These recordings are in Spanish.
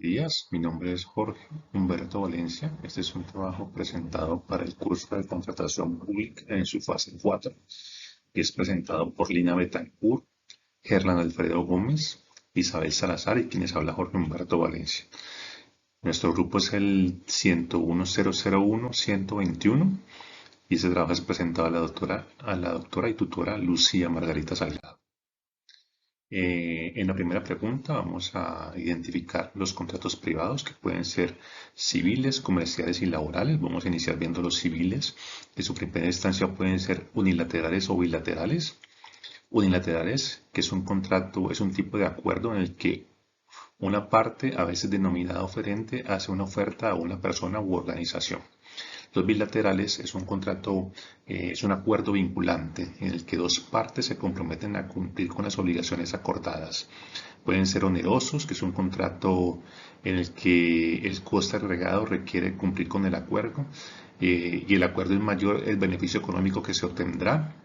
Días, mi nombre es Jorge Humberto Valencia. Este es un trabajo presentado para el curso de contratación pública en su fase 4 y es presentado por Lina Betancourt, Gerlan Alfredo Gómez, Isabel Salazar y quienes habla Jorge Humberto Valencia. Nuestro grupo es el 101.001.121 y este trabajo es presentado a la doctora y tutora Lucía Margarita Salgado. En la primera pregunta vamos a identificar los contratos privados que pueden ser civiles, comerciales y laborales. Vamos a iniciar viendo los civiles, que su primera instancia pueden ser unilaterales o bilaterales. Unilaterales, que es un contrato, es un tipo de acuerdo en el que una parte, a veces denominada oferente, hace una oferta a una persona u organización. Los bilaterales es un contrato, es un acuerdo vinculante en el que dos partes se comprometen a cumplir con las obligaciones acordadas. Pueden ser onerosos, que es un contrato en el que el coste agregado requiere cumplir con el acuerdo y el acuerdo es mayor el beneficio económico que se obtendrá.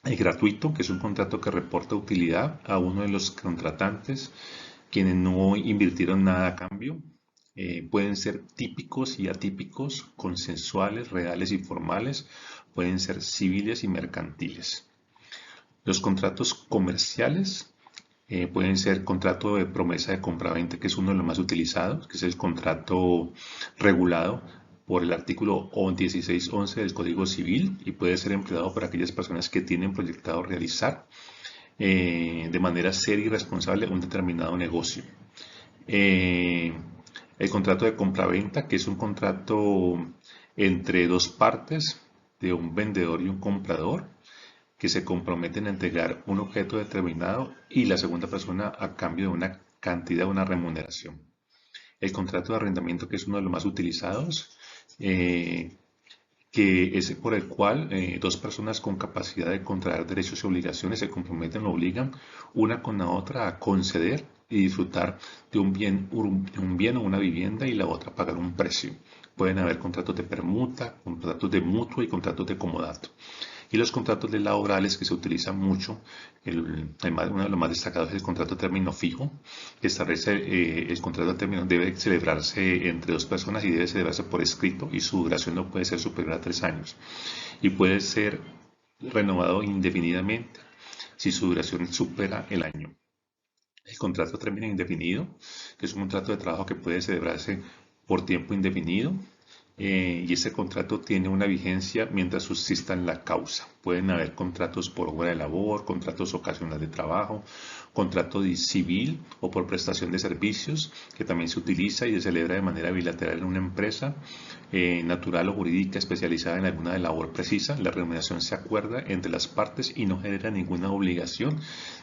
El gratuito, que es un contrato que reporta utilidad a uno de los contratantes, quienes no invirtieron nada a cambio. Pueden ser típicos y atípicos, consensuales, reales y formales. Pueden ser civiles y mercantiles. Los contratos comerciales pueden ser contrato de promesa de compraventa, que es uno de los más utilizados, que es el contrato regulado por el artículo 1611 del Código Civil y puede ser empleado por aquellas personas que tienen proyectado realizar de manera seria y responsable un determinado negocio. Eh, el contrato de compraventa, que es un contrato entre dos partes de un vendedor y un comprador que se comprometen a entregar un objeto determinado y la segunda persona a cambio de una cantidad, una remuneración. El contrato de arrendamiento, que es uno de los más utilizados, eh, que es por el cual dos personas con capacidad de contraer derechos y obligaciones se comprometen o obligan una con la otra a conceder y disfrutar de un bien o una vivienda y la otra pagar un precio. Pueden haber contratos de permuta, contratos de mutuo y contratos de comodato. Y los contratos de laborales que se utilizan mucho, uno de los más destacados es el contrato a término fijo, que establece el contrato a término debe celebrarse entre dos personas y debe celebrarse por escrito y su duración no puede ser superior a 3 años y puede ser renovado indefinidamente si su duración supera el año. El contrato a término indefinido, que es un contrato de trabajo que puede celebrarse por tiempo indefinido, y ese contrato tiene una vigencia mientras subsista en la causa. Pueden haber contratos por obra de labor, contratos ocasionales de trabajo, contrato civil o por prestación de servicios, que también se utiliza y se celebra de manera bilateral en una empresa natural o jurídica especializada en alguna de labor precisa. La remuneración se acuerda entre las partes y no genera ninguna obligación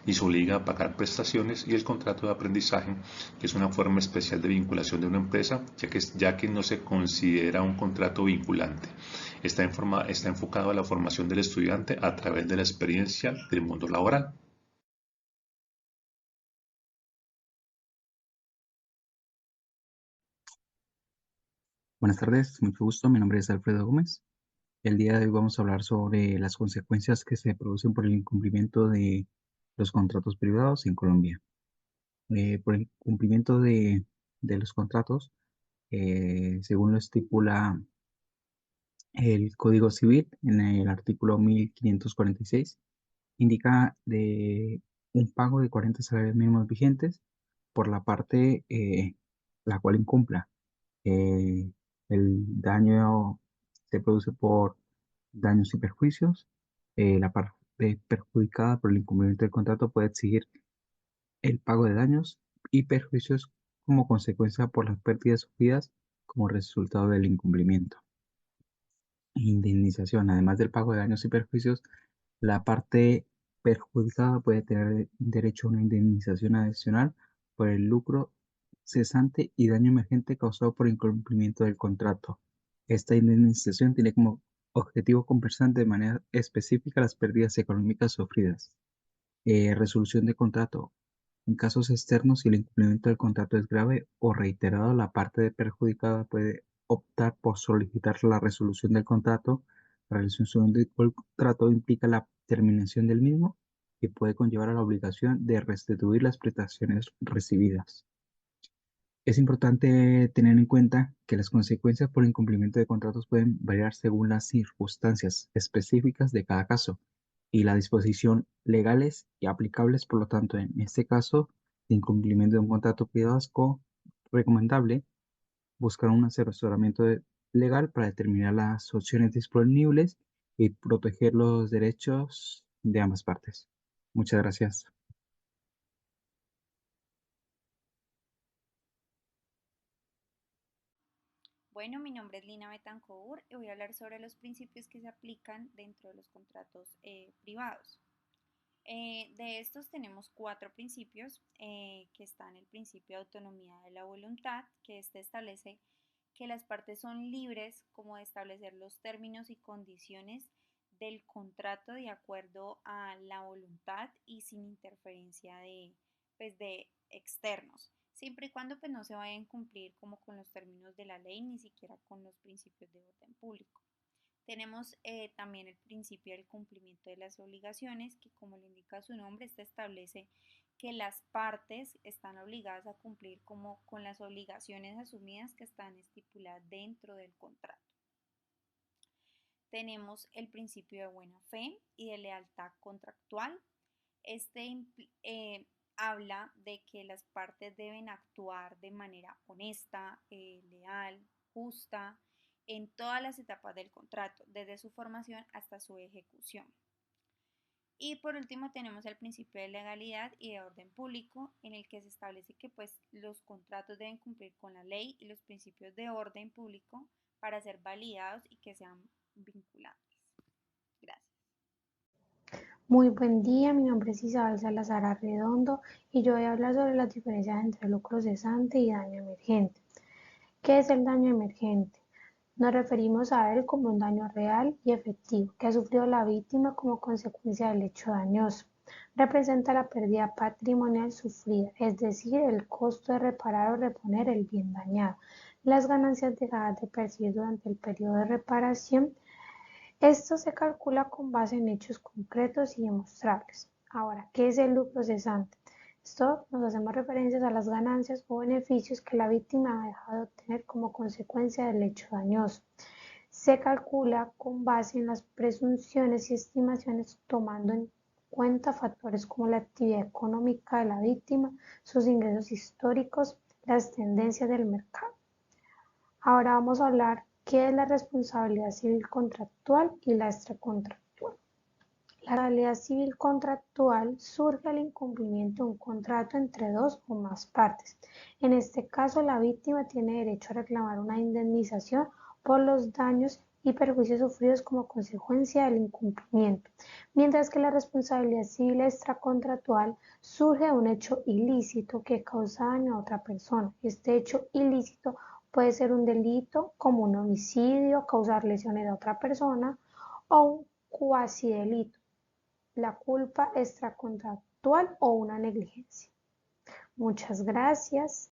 ni se obliga a pagar prestaciones. Y el contrato de aprendizaje, que es una forma especial de vinculación de una empresa, ya que no se considera un contrato vinculante. Está enfocado a la formación del estudiante a través de la experiencia del mundo laboral. Buenas tardes, mucho gusto. Mi nombre es Alfredo Gómez. El día de hoy vamos a hablar sobre las consecuencias que se producen por el incumplimiento de los contratos privados en Colombia. Por el cumplimiento de los contratos, según lo estipula el Código Civil en el artículo 1546, indica de un pago de 40 salarios mínimos vigentes por la parte la cual incumpla. Eh, el daño se produce por daños y perjuicios. La parte perjudicada por el incumplimiento del contrato puede exigir el pago de daños y perjuicios como consecuencia por las pérdidas sufridas como resultado del incumplimiento. Indemnización. Además del pago de daños y perjuicios, la parte perjudicada puede tener derecho a una indemnización adicional por el lucro cesante y daño emergente causado por incumplimiento del contrato. Esta indemnización tiene como objetivo compensar de manera específica las pérdidas económicas sufridas. Resolución de contrato. En casos externos, si el incumplimiento del contrato es grave o reiterado, la parte perjudicada puede optar por solicitar la resolución del contrato. La resolución del contrato implica la terminación del mismo y puede conllevar a la obligación de restituir las prestaciones recibidas. Es importante tener en cuenta que las consecuencias por incumplimiento de contratos pueden variar según las circunstancias específicas de cada caso y la disposición legales y aplicables. Por lo tanto, en este caso de incumplimiento de un contrato privado es recomendable buscar un asesoramiento legal para determinar las opciones disponibles y proteger los derechos de ambas partes. Muchas gracias. Bueno, mi nombre es Lina Betancourt y voy a hablar sobre los principios que se aplican dentro de los contratos privados. De estos tenemos cuatro principios, que están el principio de autonomía de la voluntad, que este establece que las partes son libres como de establecer los términos y condiciones del contrato de acuerdo a la voluntad y sin interferencia de externos, siempre y cuando pues, no se vayan a incumplir como con los términos de la ley ni siquiera con los principios de orden público. Tenemos también el principio del cumplimiento de las obligaciones, que como le indica su nombre, este establece que las partes están obligadas a cumplir como con las obligaciones asumidas que están estipuladas dentro del contrato. Tenemos el principio de buena fe y de lealtad contractual. Este habla de que las partes deben actuar de manera honesta, leal, justa, en todas las etapas del contrato, desde su formación hasta su ejecución. Y por último tenemos el principio de legalidad y de orden público, en el que se establece que pues, los contratos deben cumplir con la ley y los principios de orden público para ser validados y que sean vinculantes. Gracias. Muy buen día, mi nombre es Isabel Salazar Arredondo y yo voy a hablar sobre las diferencias entre lucro cesante y daño emergente. ¿Qué es el daño emergente? Nos referimos a él como un daño real y efectivo que ha sufrido la víctima como consecuencia del hecho dañoso. Representa la pérdida patrimonial sufrida, es decir, el costo de reparar o reponer el bien dañado, las ganancias dejadas de percibir durante el periodo de reparación. Esto se calcula con base en hechos concretos y demostrables. Ahora, ¿qué es el lucro cesante? Esto nos hacemos referencias a las ganancias o beneficios que la víctima ha dejado de obtener como consecuencia del hecho dañoso. Se calcula con base en las presunciones y estimaciones tomando en cuenta factores como la actividad económica de la víctima, sus ingresos históricos, las tendencias del mercado. Ahora vamos a hablar qué es la responsabilidad civil contractual y la extracontractual. La responsabilidad civil contractual surge al incumplimiento de un contrato entre dos o más partes. En este caso, la víctima tiene derecho a reclamar una indemnización por los daños y perjuicios sufridos como consecuencia del incumplimiento, mientras que la responsabilidad civil extracontractual surge de un hecho ilícito que causa daño a otra persona. Este hecho ilícito puede ser un delito como un homicidio, causar lesiones a otra persona o un cuasi delito, la culpa extracontractual o una negligencia. Muchas gracias.